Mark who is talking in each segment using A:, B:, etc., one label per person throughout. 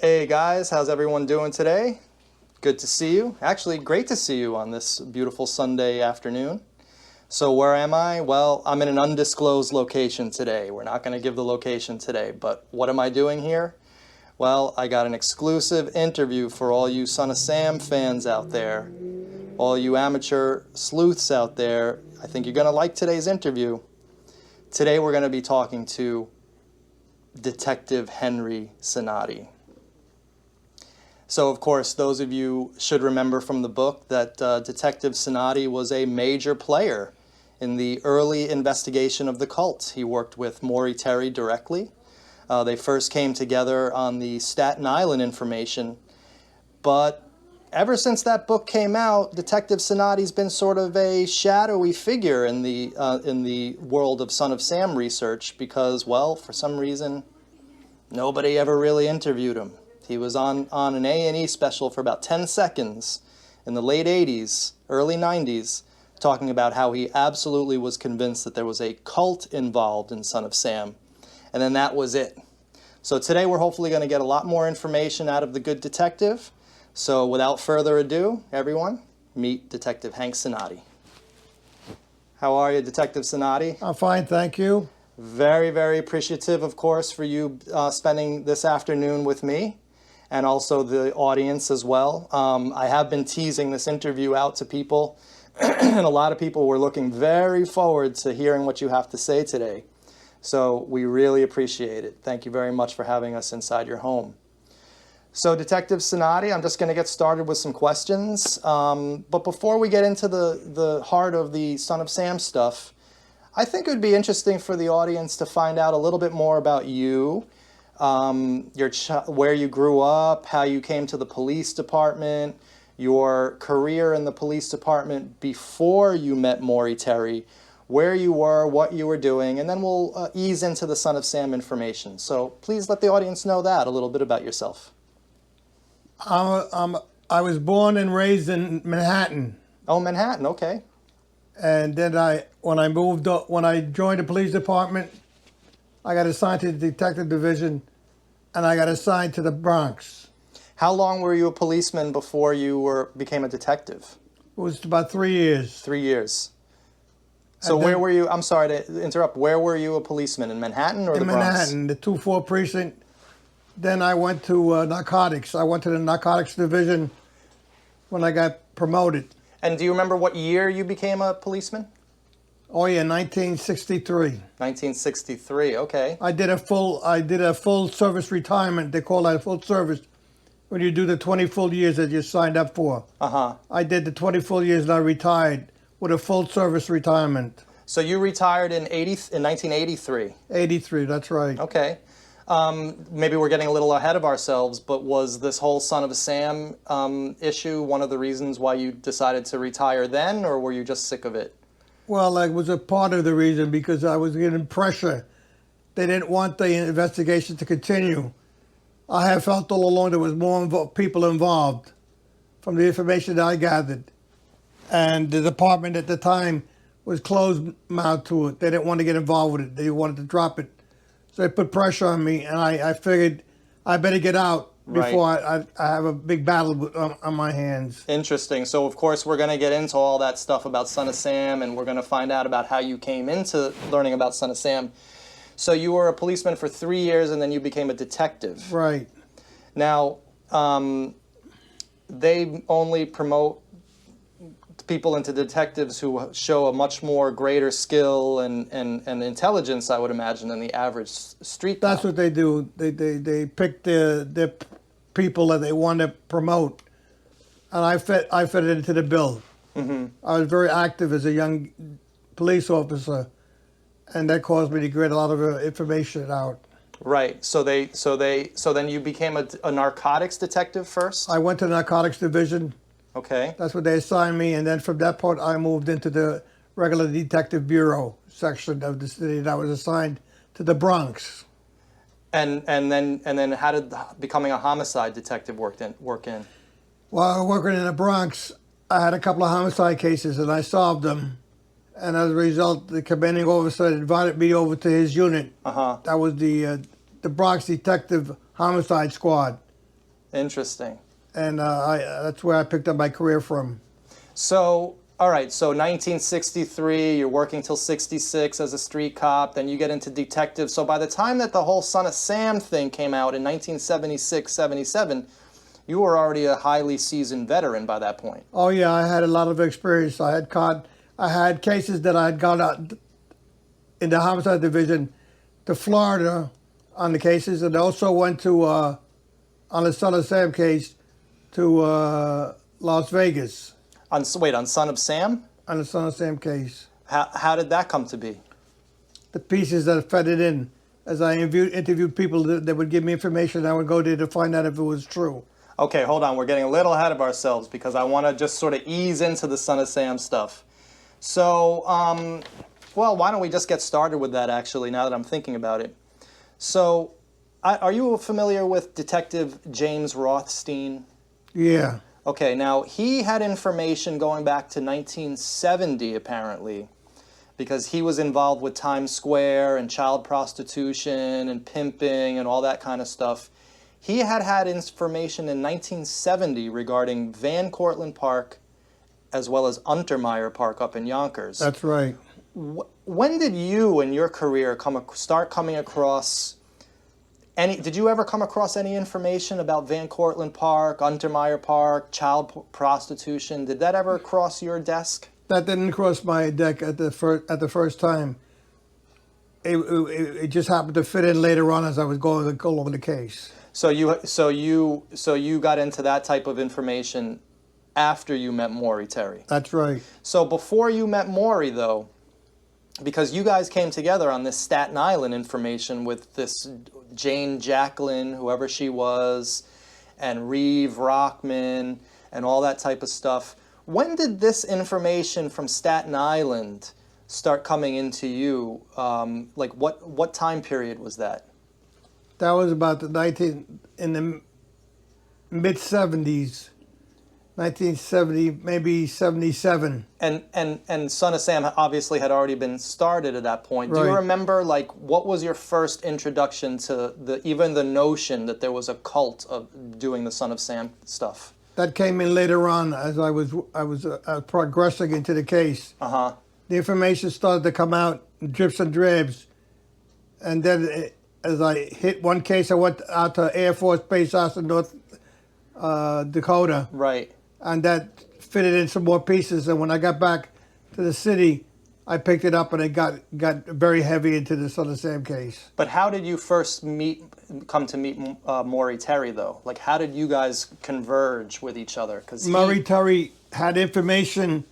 A: Hey guys, how's everyone doing today? Good to see you. Actually, great to see you on this beautiful Sunday afternoon. So where am I? Well, I'm in an undisclosed location today. We're not going to give the location today, but what am I doing here? Well, I got an exclusive interview for all you Son of Sam fans out there, all you amateur sleuths out there. I think you're going to like today's interview. Today we're going to be talking to Detective Henry Cinotti. So, of course, those of you should remember from the book that Detective Cinotti was a major player in the early investigation of the cult. He worked with Maury Terry directly. They first came together on the Staten Island information, but ever since that book came out, Detective Cinotti's been sort of a shadowy figure in the world of Son of Sam research because, well, for some reason, nobody ever really interviewed him. He was on an A&E special for about 10 seconds in the late 80s, early 90s, talking about how he absolutely was convinced that there was a cult involved in Son of Sam. And then that was it. So today we're hopefully going to get a lot more information out of the good detective. So without further ado, everyone, meet Detective Hank Cinotti. How are you, Detective Cinotti?
B: I'm fine, thank you.
A: Very, very appreciative, of course, for you spending this afternoon with me, and also the audience as well. I have been teasing this interview out to people, and a lot of people were looking very forward to hearing what you have to say today. So we really appreciate it. Thank you very much for having us inside your home. So Detective Cinotti, I'm just going to get started with some questions. But before we get into the heart of the Son of Sam stuff, I think it would be interesting for the audience to find out a little bit more about you, where you grew up, how you came to the police department, your career in the police department before you met Maury Terry, where you were, what you were doing, and then we'll ease into the Son of Sam information. So please let the audience know that, a little bit about yourself.
B: I was born and raised in Manhattan.
A: Oh, Manhattan, okay.
B: And then when I joined the police department, I got assigned to the detective division, and I got assigned to the Bronx.
A: How long were you a policeman before you became a detective?
B: It was about 3 years.
A: 3 years. So where were you, I'm sorry to interrupt, where were you a policeman, in Manhattan or the Bronx?
B: In Manhattan, the 2-4 precinct. Then I went to narcotics. I went to the narcotics division when I got promoted.
A: And do you remember what year you became a policeman?
B: Oh yeah, 1963.
A: 1963, okay.
B: I did a full service retirement. They call that a full service when you do the 20 full years that you signed up for.
A: Uh-huh.
B: I did the 20 full years and I retired with a full service retirement.
A: So you retired in 1983?
B: 83, that's right.
A: Okay. Maybe we're getting a little ahead of ourselves, but was this whole Son of Sam issue one of the reasons why you decided to retire then, or were you just sick of it?
B: Well, it was a part of the reason because I was getting pressure. They didn't want the investigation to continue. I have felt all along there was more people involved from the information that I gathered. And the department at the time was closed-mouthed to it. They didn't want to get involved with it. They wanted to drop it. So they put pressure on me, and I figured I better get out before I have a big battle on my hands.
A: Interesting. So, of course, we're going to get into all that stuff about Son of Sam, and we're going to find out about how you came into learning about Son of Sam. So you were a policeman for 3 years, and then you became a detective.
B: Right.
A: Now, they only promote people into detectives who show a much more greater skill and intelligence, I would imagine, than the average street cop.
B: That's what they do. They pick the people that they want to promote, and I fit it into the bill. Mm-hmm. I was very active as a young police officer, and that caused me to get a lot of information out.
A: Right. So then you became a narcotics detective first?
B: I went to the narcotics division.
A: Okay.
B: That's what they assigned me, and then from that point I moved into the regular detective bureau section of the city, and I was assigned to the Bronx.
A: And then how did becoming a homicide detective work in?
B: While working in the Bronx, I had a couple of homicide cases, and I solved them. And as a result, the commanding officer invited me over to his unit.
A: Uh-huh.
B: That was the Bronx Detective Homicide Squad.
A: Interesting.
B: And that's where I picked up my career from.
A: So, all right, so 1963, you're working till 66 as a street cop, then you get into detective. So by the time that the whole Son of Sam thing came out in 1976, 77, you were already a highly seasoned veteran by that point.
B: Oh yeah, I had a lot of experience. I had cases that I had gone out in the homicide division to Florida on the cases, and also went to on the Son of Sam case to Las Vegas.
A: On Son of Sam?
B: On the Son of Sam case.
A: How did that come to be?
B: The pieces that fed it in. As I interviewed people that would give me information, I would go there to find out if it was true.
A: Okay, hold on. We're getting a little ahead of ourselves because I want to just sort of ease into the Son of Sam stuff. So, well, why don't we just get started with that, actually, now that I'm thinking about it. So, are you familiar with Detective James Rothstein?
B: Yeah.
A: Okay, now, he had information going back to 1970, apparently, because he was involved with Times Square and child prostitution and pimping and all that kind of stuff. He had information in 1970 regarding Van Cortlandt Park as well as Untermeyer Park up in Yonkers.
B: That's right.
A: When did you in your career start coming across did you ever come across any information about Van Cortlandt Park, Untermeyer Park, child prostitution? Did that ever cross your desk?
B: That didn't cross my deck at the first time. It just happened to fit in later on as I was going over the case.
A: So you got into that type of information after you met Maury Terry.
B: That's right.
A: So before you met Maury, though, because you guys came together on this Staten Island information with this Jane Jacqueline, whoever she was, and Reeves, Rockman, and all that type of stuff. When did this information from Staten Island start coming into you? Like what time period was that?
B: That was about in the mid-70s, 1970, maybe 77.
A: And Son of Sam obviously had already been started at that point.
B: Right.
A: Do you remember, like, what was your first introduction to even the notion that there was a cult of doing the Son of Sam stuff?
B: That came in later on as I was progressing into the case.
A: Uh-huh.
B: The information started to come out in drips and drabs, and then as I hit one case, I went out to Air Force Base House in North Dakota.
A: Right.
B: And that fitted in some more pieces. And when I got back to the city, I picked it up and it got very heavy into the Son of Sam case.
A: But how did you first come to meet Maury Terry, though? Like, how did you guys converge with each other?
B: Maury Terry had information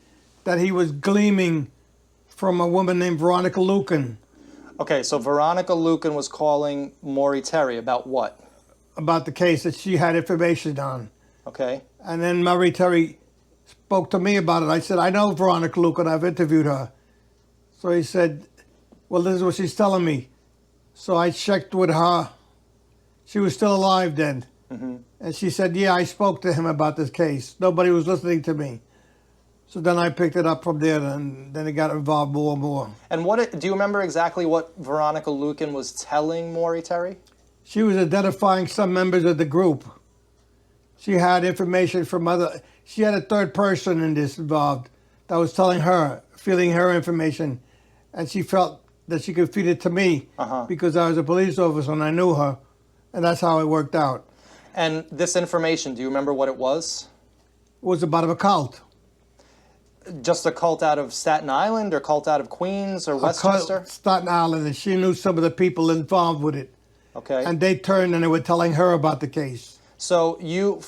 B: that he was gleaming from a woman named Veronica Lucan.
A: Okay, so Veronica Lucan was calling Maury Terry about what?
B: About the case that she had information on.
A: Okay.
B: And then Maury Terry spoke to me about it. I said, I know Veronica Lucan, I've interviewed her. So he said, well, this is what she's telling me. So I checked with her. She was still alive then. Mm-hmm. And she said, yeah, I spoke to him about this case. Nobody was listening to me. So then I picked it up from there, and then it got involved more and more.
A: And do you remember exactly what Veronica Lucan was telling Maury Terry?
B: She was identifying some members of the group. She had information from she had a third person in this involved that was telling her, feeling her information, and she felt that she could feed it to me because I was a police officer and I knew her, and that's how it worked out.
A: And this information, do you remember what it was?
B: It was about a cult.
A: Just a cult out of Staten Island or cult out of Queens or Westchester?
B: Staten Island, and she knew some of the people involved with it.
A: Okay.
B: And they turned and they were telling her about the case.
A: So you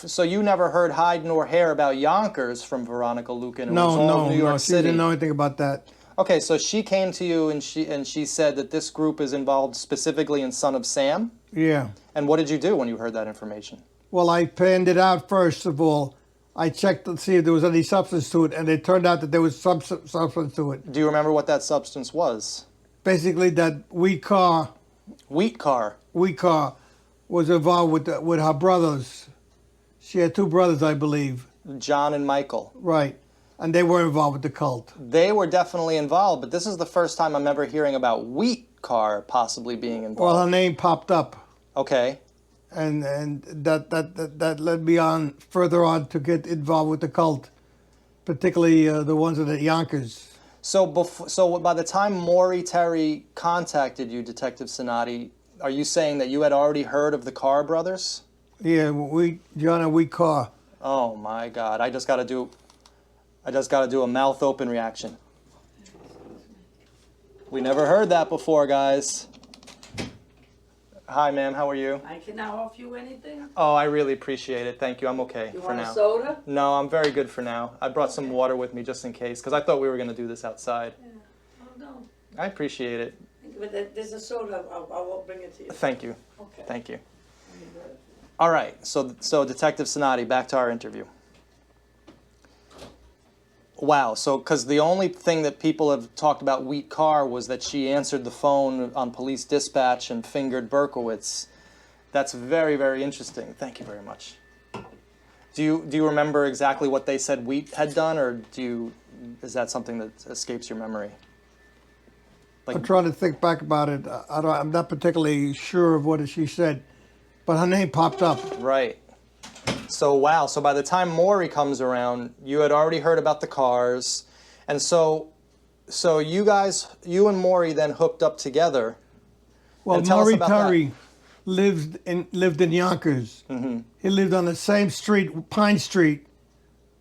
A: never heard hide nor hair about Yonkers from Veronica Lucan? It was all New York
B: she
A: City.
B: didn't know anything about that.
A: Okay, so she came to you and she said that this group is involved specifically in Son of Sam?
B: Yeah.
A: And what did you do when you heard that information?
B: Well, I panned it out first of all. I checked to see if there was any substance to it, and it turned out that there was some substance to it.
A: Do you remember what that substance was?
B: Basically, that Wheat Carr was involved with her brothers. She had two brothers, I believe.
A: John and Michael.
B: Right. And they were involved with the cult.
A: They were definitely involved, but this is the first time I'm ever hearing about Wheat Carr possibly being involved.
B: Well, her name popped up.
A: Okay.
B: and that led me on further on to get involved with the cult, particularly the ones in the Yonkers.
A: So by the time Maury Terry contacted you, Detective Cinotti, are you saying that you had already heard of the Carr brothers?
B: Yeah, John and we Carr.
A: Oh my God! I just got to do a mouth open reaction. We never heard that before, guys. Hi, ma'am. How are you?
C: I can now offer you anything?
A: Oh, I really appreciate it. Thank you. I'm okay
C: You
A: for
C: want
A: now.
C: a soda?
A: No, I'm very good for now. I brought some water with me just in case, because I thought we were going to do this outside.
C: Yeah. Oh, no.
A: I appreciate it.
C: But there's a soda. I will bring it to you.
A: Thank you.
C: Okay.
A: Thank you. All right. So Detective Cinotti, back to our interview. Wow. So, because the only thing that people have talked about Wheat Carr was that she answered the phone on police dispatch and fingered Berkowitz. That's very, very interesting. Thank you very much. Do you remember exactly what they said Wheat had done, or is that something that escapes your memory?
B: I'm trying to think back about it. I'm not particularly sure of what she said, but her name popped up.
A: Right. So wow. So by the time Maury comes around, you had already heard about the Carrs, and so you and Maury then hooked up together.
B: Well,
A: And tell us
B: Maury
A: about
B: Terry lived in Yonkers. Mm-hmm. He lived on the same street, Pine Street,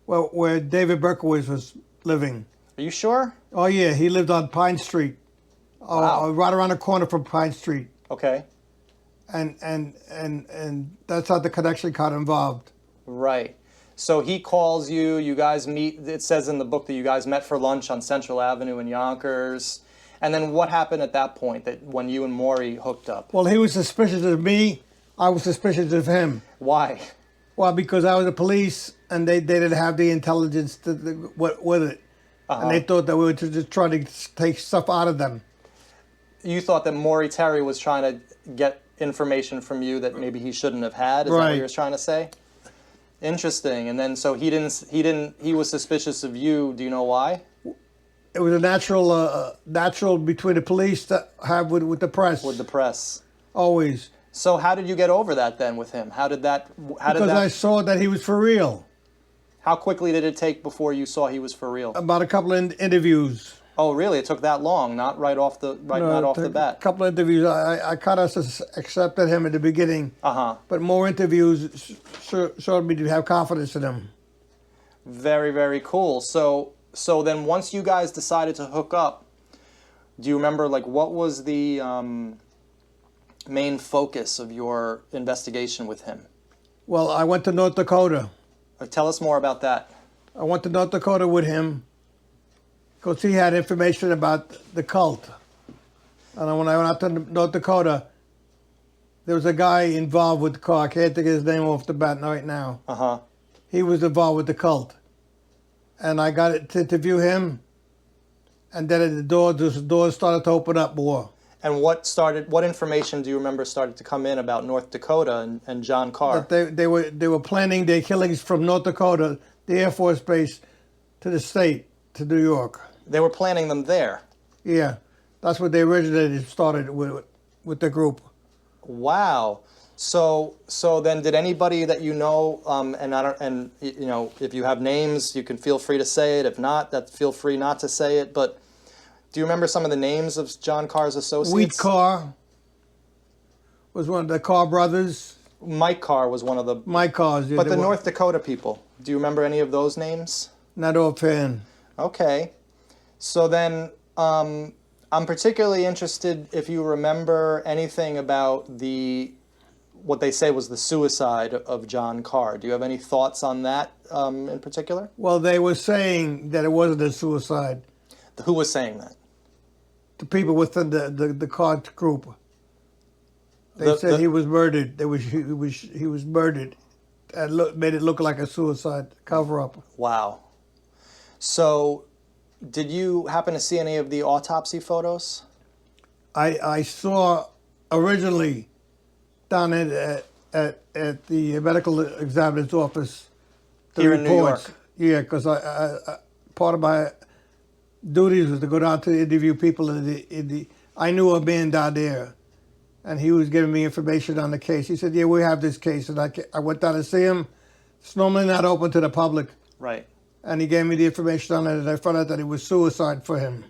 B: where David Berkowitz was living.
A: Are you sure?
B: Oh yeah, he lived on Pine Street,
A: Wow.
B: right around the corner from Pine Street,
A: Okay.
B: and that's how the connection got involved.
A: Right. So he calls you. You guys meet. It says in the book that you guys met for lunch on Central Avenue in Yonkers. And then what happened at that point? That when you and Maury hooked up?
B: Well, he was suspicious of me. I was suspicious of him.
A: Why?
B: Well, because I was the police, and they didn't have the intelligence with it.
A: Uh-huh.
B: And they thought that we were just trying to take stuff out of them.
A: You thought that Maury Terry was trying to get information from you that maybe he shouldn't have had. Is that what
B: Right.
A: you were trying to say? Interesting. And then so he was suspicious of you. Do you know why?
B: It was a natural between the police to have with the press.
A: With the press.
B: Always.
A: So how did you get over that then with him?
B: Because I saw that he was for real.
A: How quickly did it take before you saw he was for real?
B: About a couple of interviews.
A: Oh, really? It took that long? Not right off the not off the bat.
B: A couple of interviews. I kind of accepted him at the beginning.
A: Uh-huh.
B: But more interviews showed me to have confidence in him.
A: Very, very cool. So then once you guys decided to hook up, do you remember like what was the main focus of your investigation with him?
B: Well, I went to North Dakota.
A: Tell us more about that.
B: I went to North Dakota with him because he had information about the cult. And when I went out to North Dakota, there was a guy involved with the cult. I can't think of his name off the bat right now.
A: Uh-huh.
B: He was involved with the cult. And I got to interview him. And then the doors started to open up more.
A: And what information do you remember started to come in about North Dakota and John Carr?
B: That they were planning their killings from North Dakota, the Air Force Base, to the state, to New York.
A: They were planning them there.
B: Yeah, that's what they originated, started with the group.
A: Wow. So then, did anybody that you know, if you have names, you can feel free to say it. If not, feel free not to say it. But do you remember some of the names of John Carr's associates?
B: Wheat Carr was one of the Carr brothers.
A: Mike Carr was one of the.
B: Mike Carr's. Yeah,
A: But the North Dakota people, do you remember any of those names?
B: Not offhand.
A: Okay. So then, I'm particularly interested if you remember anything about what they say was the suicide of John Carr. Do you have any thoughts on that in particular?
B: Well, they were saying that it wasn't a suicide.
A: Who was saying that?
B: The people within the Carr group. They said he was murdered. He was murdered, and made it look like a suicide cover-up.
A: Wow. So, did you happen to see any of the autopsy photos?
B: I saw originally down at the medical examiner's office the
A: Here in New
B: reports.
A: York?
B: Yeah, because I part of my duties was to go down to interview people in the. I knew a man down there and he was giving me information on the case. He said, "Yeah, we have this case," and I went down to see him. It's normally not open to the public,
A: Right.
B: and he gave me the information on it, and I found out that it was suicide for him.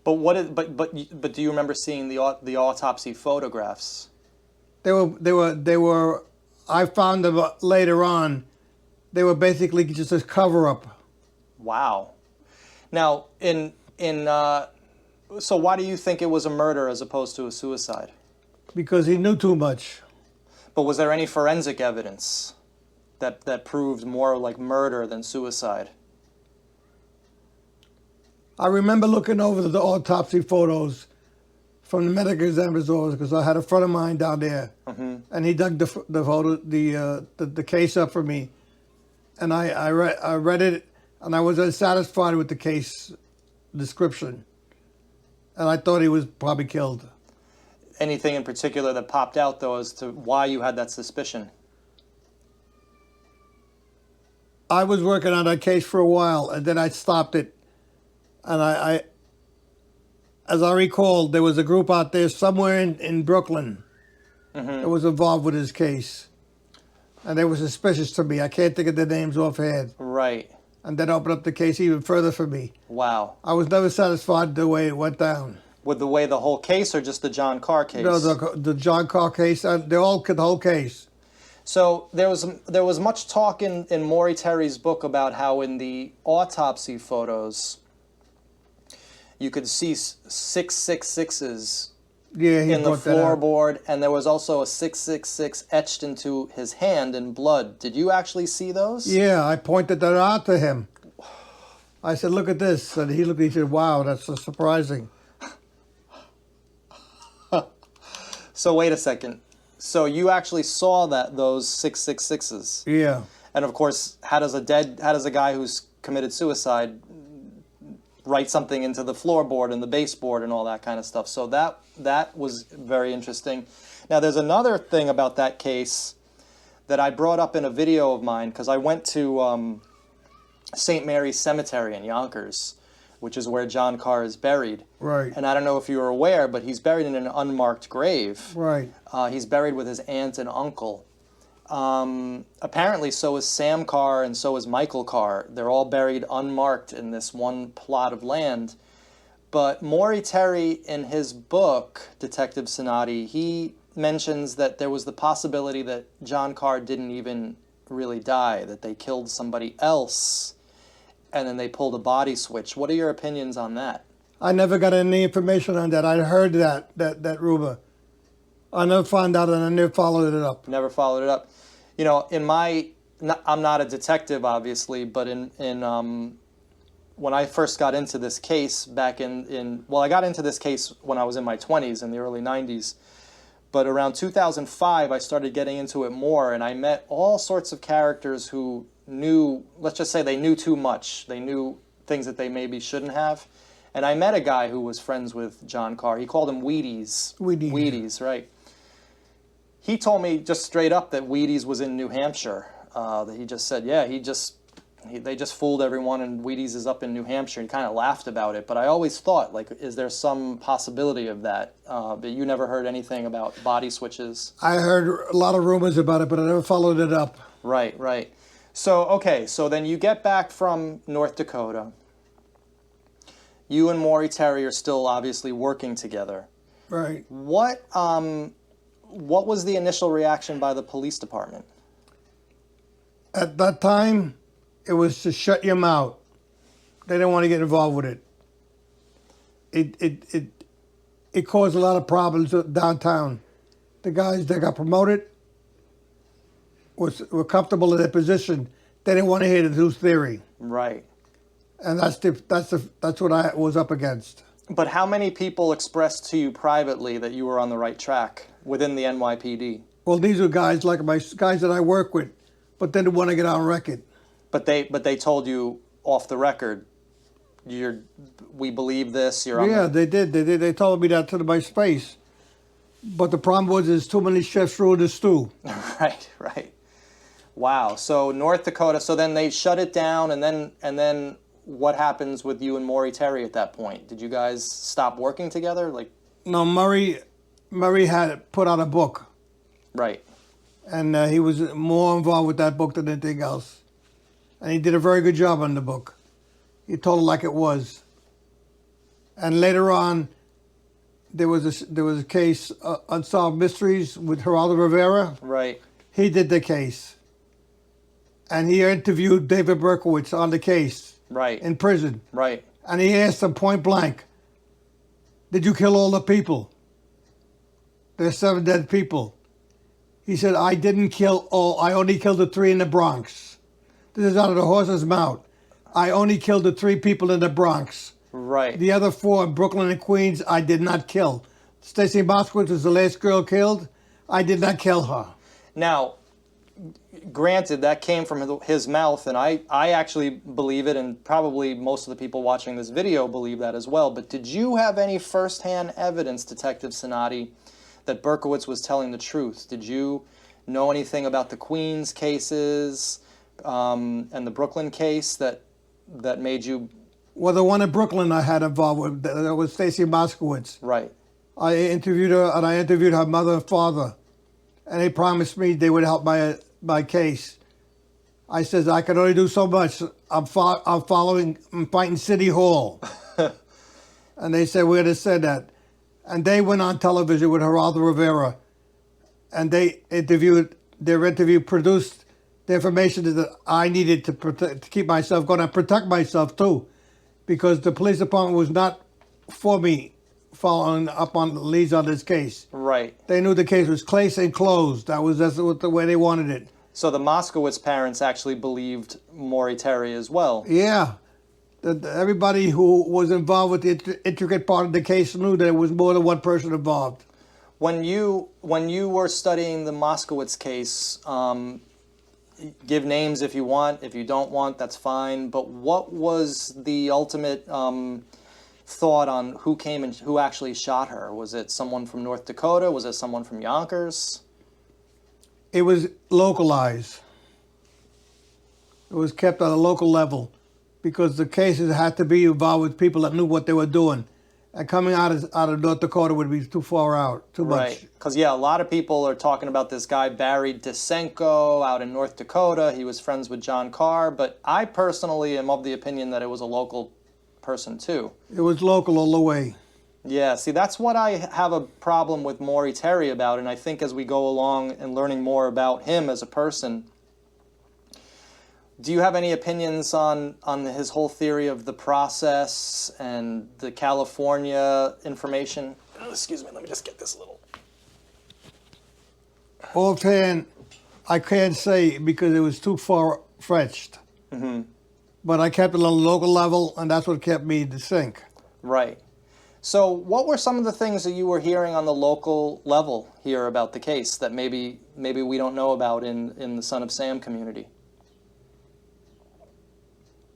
A: But but do you remember seeing the autopsy photographs?
B: They were. I found them later on. They were basically just a cover up.
A: Wow. Now, so why do you think it was a murder as opposed to a suicide?
B: Because he knew too much.
A: But was there any forensic evidence that proved more like murder than suicide?
B: I remember looking over the autopsy photos from the medical examiner's office because I had a friend of mine down there, and he dug the case up for me, and I read it, and I was unsatisfied with the case description, and I thought he was probably killed.
A: Anything in particular that popped out though as to why you had that suspicion?
B: I was working on that case for a while, and then I stopped it. And I, as I recall, there was a group out there somewhere in Brooklyn that was involved with his case. And they were suspicious to me. I can't think of their names offhand.
A: Right.
B: And that opened up the case even further for me.
A: Wow.
B: I was never satisfied the way it went down.
A: With the way the whole case or just the John Carr case?
B: No, the John Carr case, the whole case.
A: So there was much talk in Maury Terry's book about how in the autopsy photos you could see 666s in the floorboard, and there was also a 666 etched into his hand in blood. Did you actually see those?
B: Yeah, I pointed that out to him. I said, "Look at this," and he said, "Wow, that's so surprising."
A: So wait a second. So you actually saw those 666s?
B: Yeah.
A: And of course, how does a guy who's committed suicide write something into the floorboard and the baseboard and all that kind of stuff? So that was very interesting. Now there's another thing about that case that I brought up in a video of mine because I went to St. Mary's Cemetery in Yonkers, which is where John Carr is buried.
B: Right.
A: And I don't know if you were aware, but he's buried in an unmarked grave.
B: Right.
A: He's buried with his aunt and uncle. Apparently, so is Sam Carr and so is Michael Carr. They're all buried unmarked in this one plot of land. But Maury Terry, in his book, Detective Cinotti, he mentions that there was the possibility that John Carr didn't even really die, that they killed somebody else, and then they pulled a body switch. What are your opinions on that?
B: I never got any information on that. I heard that rumor. I never found out, and I never followed it up.
A: Never followed it up. You know, I'm not a detective, obviously, but when I first got into this case back I got into this case when I was in my 20s, in the early 90s. But around 2005, I started getting into it more, and I met all sorts of characters who knew, let's just say they knew too much. They knew things that they maybe shouldn't have. And I met a guy who was friends with John Carr. He called him Wheaties. Wheaties, right. He told me just straight up that Wheaties was in New Hampshire. That he just said, yeah, they just fooled everyone, and Wheaties is up in New Hampshire. He kind of laughed about it, but I always thought, like, is there some possibility of that? But you never heard anything about body switches?
B: I heard a lot of rumors about it, but I never followed it up.
A: Right, right. So, okay, so then you get back from North Dakota. You and Maury Terry are still obviously working together.
B: Right.
A: What was the initial reaction by the police department?
B: At that time, it was to shut your mouth. They didn't want to get involved with it. It caused a lot of problems downtown. The guys that got promoted were comfortable in their position. They didn't want to hear the news theory.
A: Right.
B: And that's what I was up against.
A: But how many people expressed to you privately that you were on the right track within the NYPD?
B: Well, these were guys like guys that I work with, but they didn't want to get on record.
A: But they told you off the record, we believe this.
B: They did. They told me that to my face. But the problem was there's too many chefs ruined the stew.
A: Right. Wow. So North Dakota. So then they shut it down, and then what happens with you and Maury Terry at that point? Did you guys stop working together?
B: No, Maury Maury had put out a book,
A: Right.
B: and he was more involved with that book than anything else. And he did a very good job on the book. He told it like it was. And later on, there was a case, Unsolved Mysteries with Geraldo Rivera.
A: Right.
B: He did the case. And he interviewed David Berkowitz on the case.
A: Right.
B: In prison.
A: Right.
B: And he asked him point blank, did you kill all the people? There's 7 dead people. He said, I didn't kill all. I only killed the 3 in the Bronx. This is out of the horse's mouth. I only killed the 3 people in the Bronx.
A: Right.
B: The other 4 in Brooklyn and Queens, I did not kill. Stacy Moskowitz was the last girl killed. I did not kill her.
A: Now, granted, that came from his mouth, and I actually believe it, and probably most of the people watching this video believe that as well. But did you have any firsthand evidence, Detective Cinotti, that Berkowitz was telling the truth? Did you know anything about the Queens cases and the Brooklyn case that made you...
B: Well, the one in Brooklyn I had involved with, that was Stacy Moskowitz.
A: Right.
B: I interviewed her, and I interviewed her mother and father, and they promised me they would help my case. I says, I can only do so much. I'm fighting City Hall. And they said, we're going to say that. And they went on television with Geraldo Rivera, and their interview produced the information that I needed to keep myself going and protect myself too, because the police department was not for me following up on the leads on this case.
A: Right.
B: They knew the case was case and closed. That's the way they wanted it.
A: So the Moskowitz parents actually believed Maury Terry as well.
B: Yeah. Everybody who was involved with the intricate part of the case knew there was more than one person involved.
A: When you were studying the Moskowitz case, give names if you want. If you don't want, that's fine. But what was the ultimate thought on who came and who actually shot her? Was it someone from North Dakota? Was it someone from Yonkers?
B: It was localized. It was kept at a local level because the cases had to be involved with people that knew what they were doing. And coming out of North Dakota would be too far out, too much.
A: Right, because yeah, a lot of people are talking about this guy, Barry Desenko, out in North Dakota. He was friends with John Carr, but I personally am of the opinion that it was a local person too.
B: It was local all the way.
A: Yeah, see, that's what I have a problem with Maury Terry about, and I think as we go along and learning more about him as a person, do you have any opinions on his whole theory of the process and the California information? Oh, excuse me, let me just get this little...
B: Offhand, I can't say because it was too far-fetched.
A: Mm-hmm.
B: But I kept it on a local level, and that's what kept me in sync.
A: Right. So what were some of the things that you were hearing on the local level here about the case that maybe we don't know about in the Son of Sam community?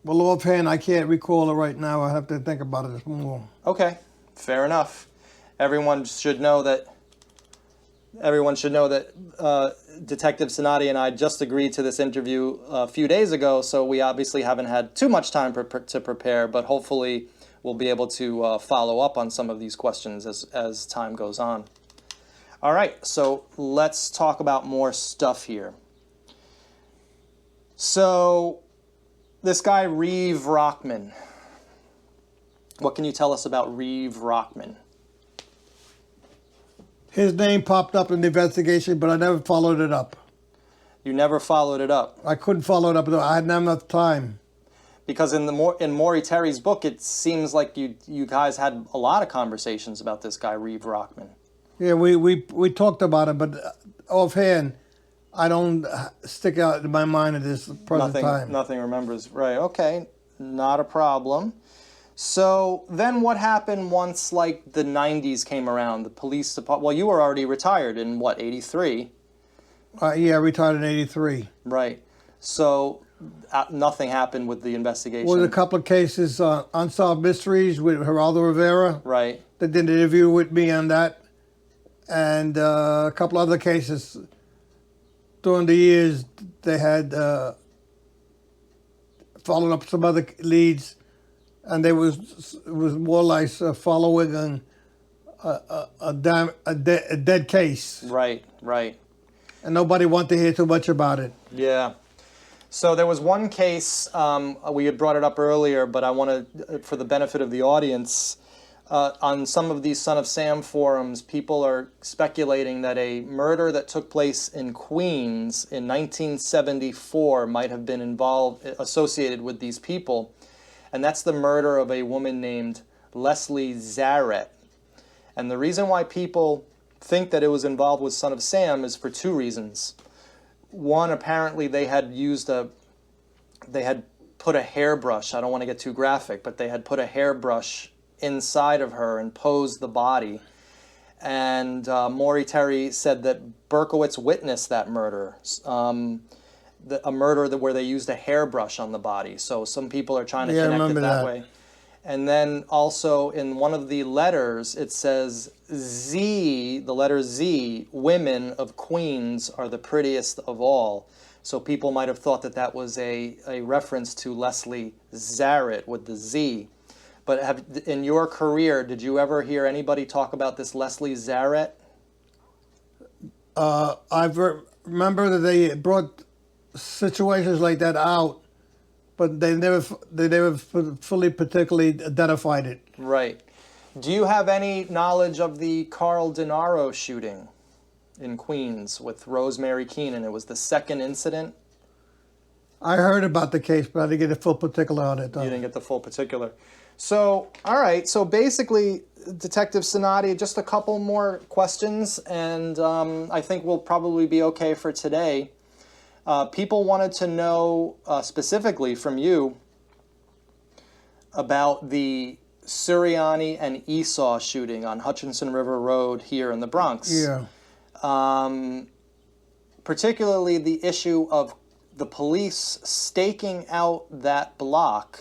B: Well, offhand, I can't recall it right now. I have to think about it more.
A: Okay, fair enough. Everyone should know that Detective Cinotti and I just agreed to this interview a few days ago, so we obviously haven't had too much time to prepare, but hopefully we'll be able to follow up on some of these questions as time goes on. All right, so let's talk about more stuff here. So this guy, Reeves Rockman. What can you tell us about Reeves Rockman?
B: His name popped up in the investigation, but I never followed it up.
A: You never followed it up?
B: I couldn't follow it up. I hadn't enough time.
A: Because in Maury Terry's book, it seems like you guys had a lot of conversations about this guy, Reeves Rockman.
B: Yeah, we talked about it, but offhand, I don't stick out in my mind at this present time.
A: Nothing remembers. Right, okay, not a problem. So then what happened once, like, the 90s came around? The police department, well, you were already retired in, what, 83?
B: Yeah, I retired in 83.
A: Right. So nothing happened with the investigation?
B: Well, a couple of cases, Unsolved Mysteries with Geraldo Rivera.
A: Right.
B: They did an interview with me on that. And a couple other cases. During the years, they had followed up some other leads, and it was more like following a dead case,
A: Right, right.
B: and nobody wanted to hear too much about it.
A: Yeah. So there was one case, we had brought it up earlier, but I want to, for the benefit of the audience, on some of these Son of Sam forums, people are speculating that a murder that took place in Queens in 1974 might have been associated with these people. And that's the murder of a woman named Leslie Zarrett. And the reason why people think that it was involved with Son of Sam is for two reasons. One, apparently they had put a hairbrush, I don't want to get too graphic, but they had put a hairbrush inside of her and posed the body. And Maury Terry said that Berkowitz witnessed that murder, a murder where they used a hairbrush on the body. So some people are trying to connect it that way. And then also in one of the letters, it says Z, the letter Z, women of Queens are the prettiest of all. So people might have thought that that was a reference to Leslie Zarrett with the Z. But in your career, did you ever hear anybody talk about this Leslie Zarrett?
B: I remember that they brought situations like that out, but they never fully particularly identified it.
A: Right. Do you have any knowledge of the Carl DiNaro shooting in Queens with Rosemary Keenan? It was the second incident.
B: I heard about the case, but I didn't get the full particular on it.
A: You didn't get the full particular. So, all right. So basically, Detective Cinotti, just a couple more questions, and I think we'll probably be okay for today. People wanted to know specifically from you about the Suriani and Esau shooting on Hutchinson River Road here in the Bronx.
B: Yeah.
A: Particularly the issue of the police staking out that block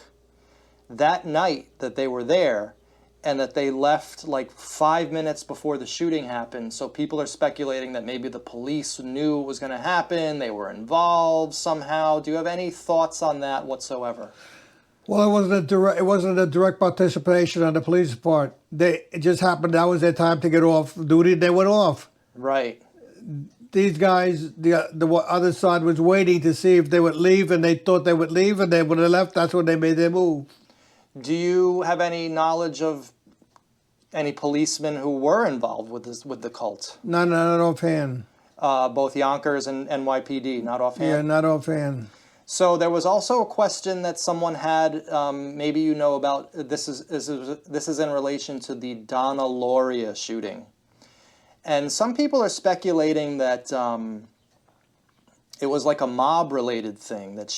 A: that night that they were there, and that they left like 5 minutes before the shooting happened. So people are speculating that maybe the police knew it was going to happen, they were involved somehow. Do you have any thoughts on that whatsoever?
B: Well, it wasn't a direct participation on the police part. It just happened that was their time to get off duty. They went off.
A: Right.
B: These guys, the other side was waiting to see if they would leave, and they thought they would leave, and they would have left. That's when they made their move.
A: Do you have any knowledge of any policemen who were involved with the cult?
B: Not offhand.
A: Both Yonkers and NYPD, not offhand?
B: Yeah, not offhand.
A: So there was also a question that someone had, maybe you know about, this is in relation to the Donna Lauria shooting. And some people are speculating that it was like a mob-related thing, that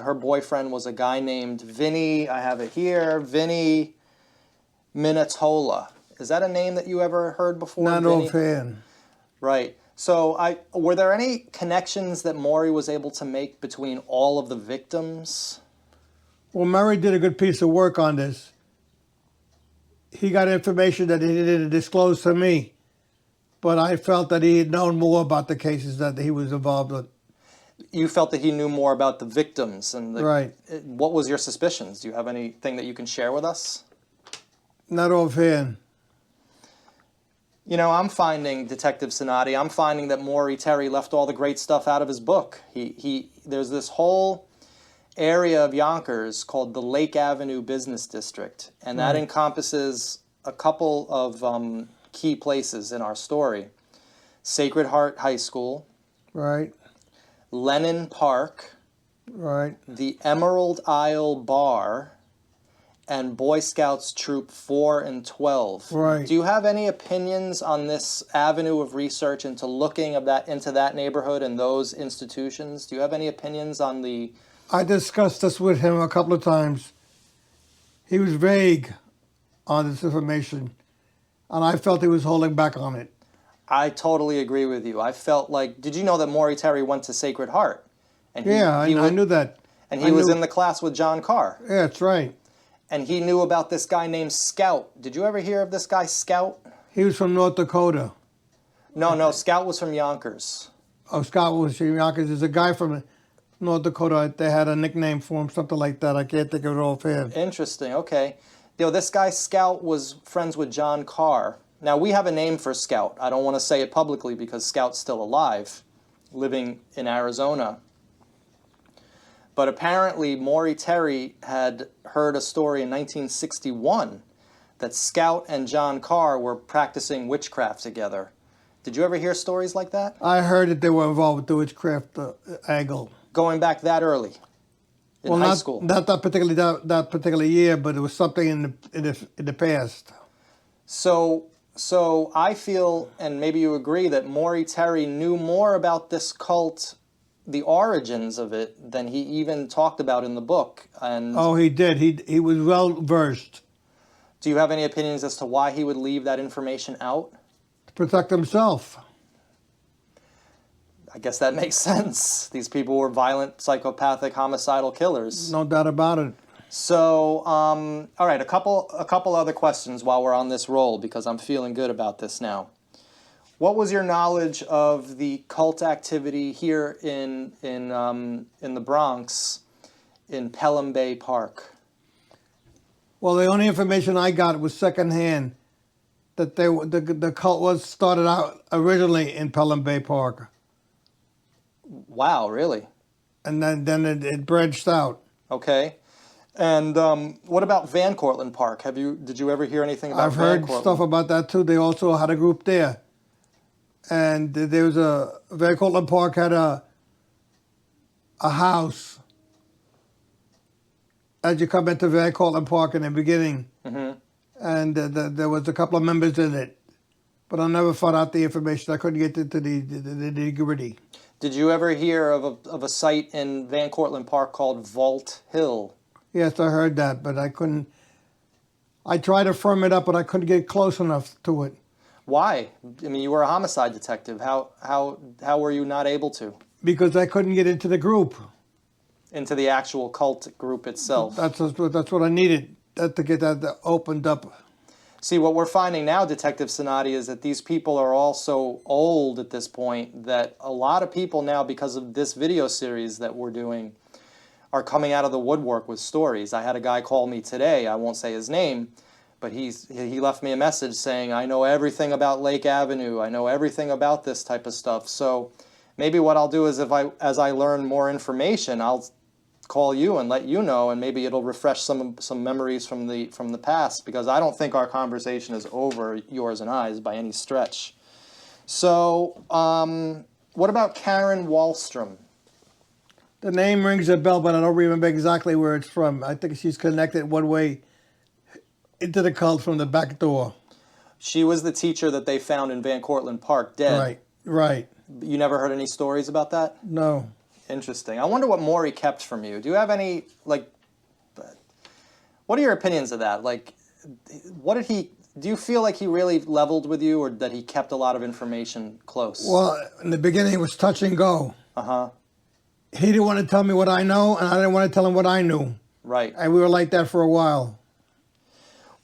A: her boyfriend was a guy named Vinny, I have it here, Vinny Minatola. Is that a name that you ever heard before?
B: Not offhand.
A: Right. So were there any connections that Maury was able to make between all of the victims?
B: Well, Maury did a good piece of work on this. He got information that he didn't disclose to me, but I felt that he had known more about the cases that he was involved with.
A: You felt that he knew more about the victims, and
B: right.
A: What was your suspicions? Do you have anything that you can share with us?
B: Not offhand.
A: You know, I'm finding, Detective Cinotti, I'm finding that Maury Terry left all the great stuff out of his book. There's this whole area of Yonkers called the Lake Avenue Business District, and that encompasses a couple of key places in our story. Sacred Heart High School.
B: Right.
A: Lennon Park.
B: Right.
A: The Emerald Isle Bar. And Boy Scouts Troop 4 and 12.
B: Right.
A: Do you have any opinions on this avenue of research into looking into that neighborhood and those institutions? Do you have any opinions on the...
B: I discussed this with him a couple of times. He was vague on this information, and I felt he was holding back on it.
A: I totally agree with you. I felt like... Did you know that Maury Terry went to Sacred Heart? And
B: I knew that.
A: And he was in the class with John Carr.
B: Yeah, that's right.
A: And he knew about this guy named Scout. Did you ever hear of this guy, Scout?
B: He was from North Dakota.
A: No, Scout was from Yonkers.
B: Oh, Scout was from Yonkers. There's a guy from North Dakota. They had a nickname for him, something like that. I can't think of it offhand.
A: Interesting, okay. This guy, Scout, was friends with John Carr. Now, we have a name for Scout. I don't want to say it publicly because Scout's still alive, living in Arizona. But apparently, Maury Terry had heard a story in 1961 that Scout and John Carr were practicing witchcraft together. Did you ever hear stories like that?
B: I heard that they were involved with the witchcraft angle.
A: Going back that early, in high school?
B: Not that particular year, but it was something in the past.
A: So I feel, and maybe you agree, that Maury Terry knew more about this cult, the origins of it, than he even talked about in the book. And
B: oh, he did. He was well versed.
A: do you have any opinions as to why he would leave that information out?
B: To protect himself.
A: I guess that makes sense. These people were violent, psychopathic, homicidal killers.
B: No doubt about it.
A: So, all right, a couple other questions while we're on this roll, because I'm feeling good about this now. What was your knowledge of the cult activity here in the Bronx, in Pelham Bay Park?
B: Well, the only information I got was secondhand, that the cult was started out originally in Pelham Bay Park.
A: Wow, really?
B: And then it branched out.
A: Okay. And what about Van Cortlandt Park? Did you ever hear anything about
B: I've
A: Van
B: heard
A: Cortlandt?
B: stuff about that too. They also had a group there. And there was Van Cortlandt Park had a house as you come into Van Cortlandt Park in the beginning.
A: Mm-hmm.
B: And there was a couple of members in it. But I never found out the information. I couldn't get into the nitty-gritty.
A: Did you ever hear of a site in Van Cortlandt Park called Vault Hill?
B: Yes, I heard that, but I couldn't. I tried to firm it up, but I couldn't get close enough to it.
A: Why? I mean, you were a homicide detective. How were you not able to?
B: Because I couldn't get into the group.
A: Into the actual cult group itself.
B: That's what I needed to get that opened up.
A: See, what we're finding now, Detective Cinotti, is that these people are all so old at this point that a lot of people now, because of this video series that we're doing, are coming out of the woodwork with stories. I had a guy call me today, I won't say his name, but he left me a message saying, I know everything about Lake Avenue, I know everything about this type of stuff. So maybe what I'll do is as I learn more information, I'll call you and let you know, and maybe it'll refresh some memories from the past, because I don't think our conversation is over, yours and I's, by any stretch. So what about Karen Wallstrom?
B: The name rings a bell, but I don't remember exactly where it's from. I think she's connected one way into the cult from the back door.
A: She was the teacher that they found in Van Cortlandt Park dead.
B: Right.
A: You never heard any stories about that?
B: No.
A: Interesting. I wonder what Maury kept from you. Do you have any, what are your opinions of that? Do you feel like he really leveled with you, or that he kept a lot of information close?
B: Well, in the beginning it was touch and go.
A: Uh-huh.
B: He didn't want to tell me what I know, and I didn't want to tell him what I knew.
A: Right.
B: And we were like that for a while.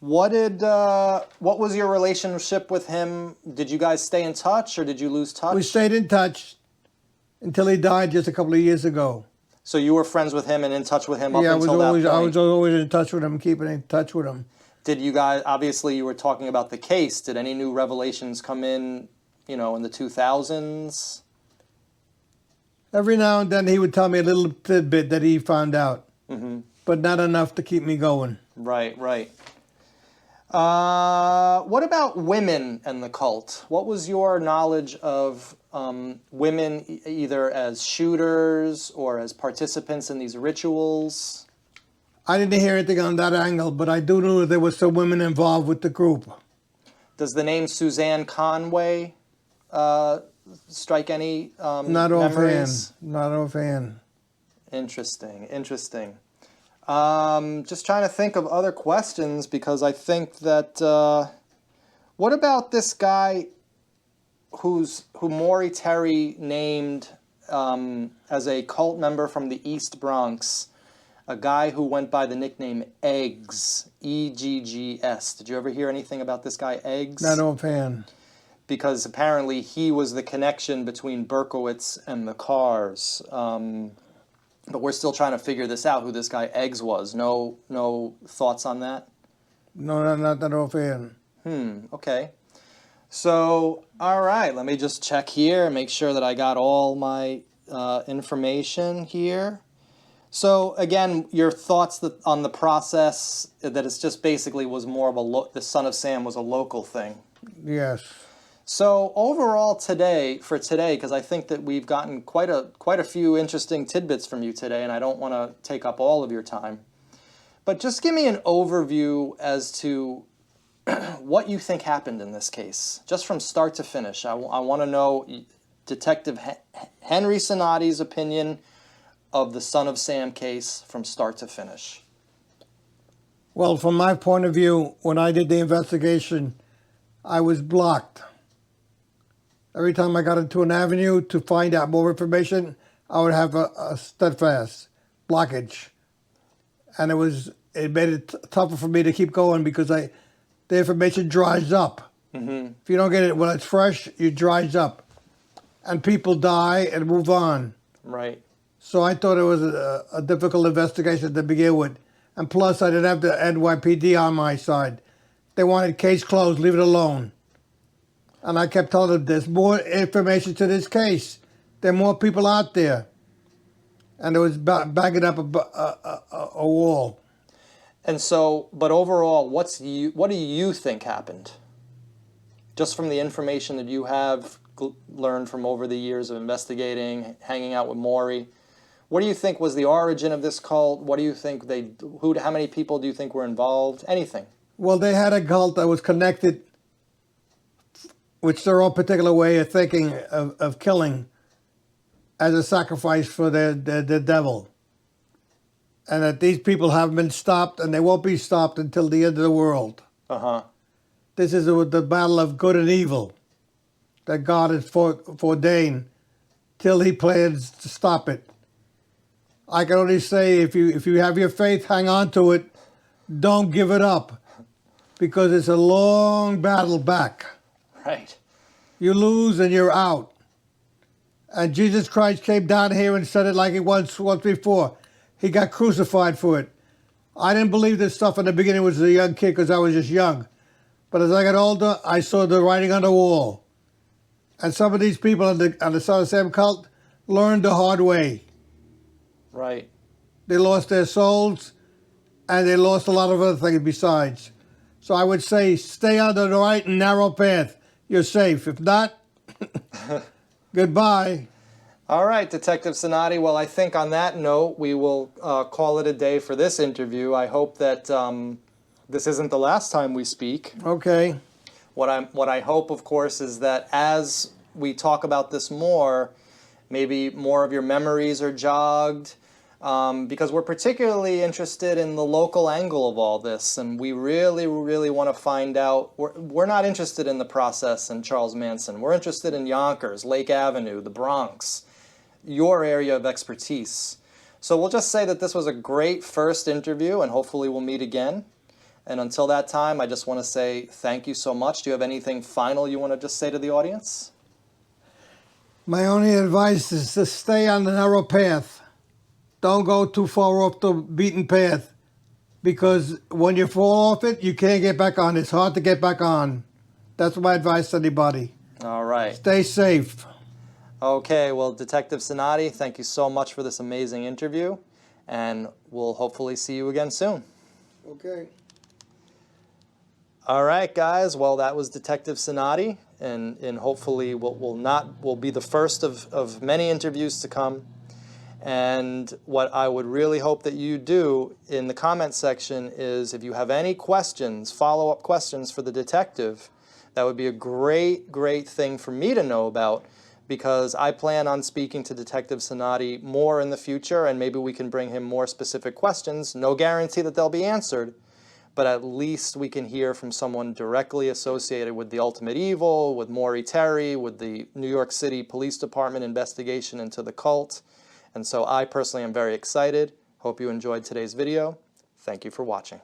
A: What was your relationship with him? Did you guys stay in touch, or did you lose touch?
B: We stayed in touch until he died just a couple of years ago.
A: So you were friends with him and in touch with him up until that point?
B: I was always in touch with him, keeping in touch with him.
A: Did you guys, obviously you were talking about the case, did any new revelations come in, in the 2000s?
B: Every now and then he would tell me a little tidbit that he found out, but not enough to keep me going.
A: Right. What about women and the cult? What was your knowledge of women either as shooters or as participants in these rituals?
B: I didn't hear anything on that angle, but I do know that there were some women involved with the group.
A: Does the name Suzanne Conway strike any
B: Not
A: memories?
B: Not offhand.
A: Interesting. Just trying to think of other questions, because I think that what about this guy who Maury Terry named as a cult member from the East Bronx, a guy who went by the nickname Eggs, E-G-G-S. Did you ever hear anything about this guy Eggs?
B: Not offhand.
A: Because apparently he was the connection between Berkowitz and the Carrs. But we're still trying to figure this out, who this guy Eggs was. No thoughts on that?
B: No, not offhand.
A: Okay. So, all right, let me just check here and make sure that I got all my information here. So, again, your thoughts on the process, that it's just basically was more of the Son of Sam was a local thing.
B: Yes.
A: So, overall today, because I think that we've gotten quite a few interesting tidbits from you today, and I don't want to take up all of your time. But just give me an overview as to what you think happened in this case, just from start to finish. I want to know Detective Henry Cinotti's opinion of the Son of Sam case from start to finish.
B: Well, from my point of view, when I did the investigation, I was blocked. Every time I got into an avenue to find out more information, I would have a steadfast blockage. And it made it tougher for me to keep going because the information dries up.
A: Mm-hmm.
B: If you don't get it when it's fresh, it dries up. And people die and move on.
A: Right.
B: So I thought it was a difficult investigation to begin with. And plus, I didn't have the NYPD on my side. They wanted case closed, leave it alone. And I kept telling them there's more information to this case. There are more people out there. And it was backing up a wall.
A: And so, but overall, what do you think happened? Just from the information that you have learned from over the years of investigating, hanging out with Maury, what do you think was the origin of this cult? What do you think how many people do you think were involved? Anything?
B: Well, they had a cult that was connected, which their own particular way of thinking of killing as a sacrifice for the devil. And that these people haven't been stopped, and they won't be stopped until the end of the world.
A: Uh-huh.
B: This is the battle of good and evil that God has foreordained till he plans to stop it. I can only say if you have your faith, hang on to it. Don't give it up, because it's a long battle back.
A: Right.
B: You lose and you're out. And Jesus Christ came down here and said it like he once before. He got crucified for it. I didn't believe this stuff in the beginning was a young kid because I was just young. But as I got older, I saw the writing on the wall. And some of these people on the Son of Sam cult learned the hard way.
A: Right.
B: They lost their souls, and they lost a lot of other things besides. So I would say stay on the right and narrow path. You're safe. If not, goodbye.
A: All right, Detective Cinotti. Well, I think on that note, we will call it a day for this interview. I hope that this isn't the last time we speak.
B: Okay.
A: What I hope, of course, is that as we talk about this more, maybe more of your memories are jogged, because we're particularly interested in the local angle of all this, and we really, really want to find out. We're not interested in the process in Charles Manson. We're interested in Yonkers, Lake Avenue, the Bronx, your area of expertise. So we'll just say that this was a great first interview, and hopefully we'll meet again. And until that time, I just want to say thank you so much. Do you have anything final you want to just say to the audience?
B: My only advice is to stay on the narrow path. Don't go too far off the beaten path, because when you fall off it, you can't get back on. It's hard to get back on. That's my advice to anybody.
A: All right.
B: Stay safe.
A: Okay, well, Detective Cinotti, thank you so much for this amazing interview, and we'll hopefully see you again soon.
B: Okay.
A: All right, guys. Well, that was Detective Cinotti, and hopefully will be the first of many interviews to come. And what I would really hope that you do in the comment section is, if you have any questions, follow-up questions for the detective, that would be a great, great thing for me to know about, because I plan on speaking to Detective Cinotti more in the future, and maybe we can bring him more specific questions. No guarantee that they'll be answered, but at least we can hear from someone directly associated with the ultimate evil, with Maury Terry, with the New York City Police Department investigation into the cult. And so I personally am very excited. Hope you enjoyed today's video. Thank you for watching.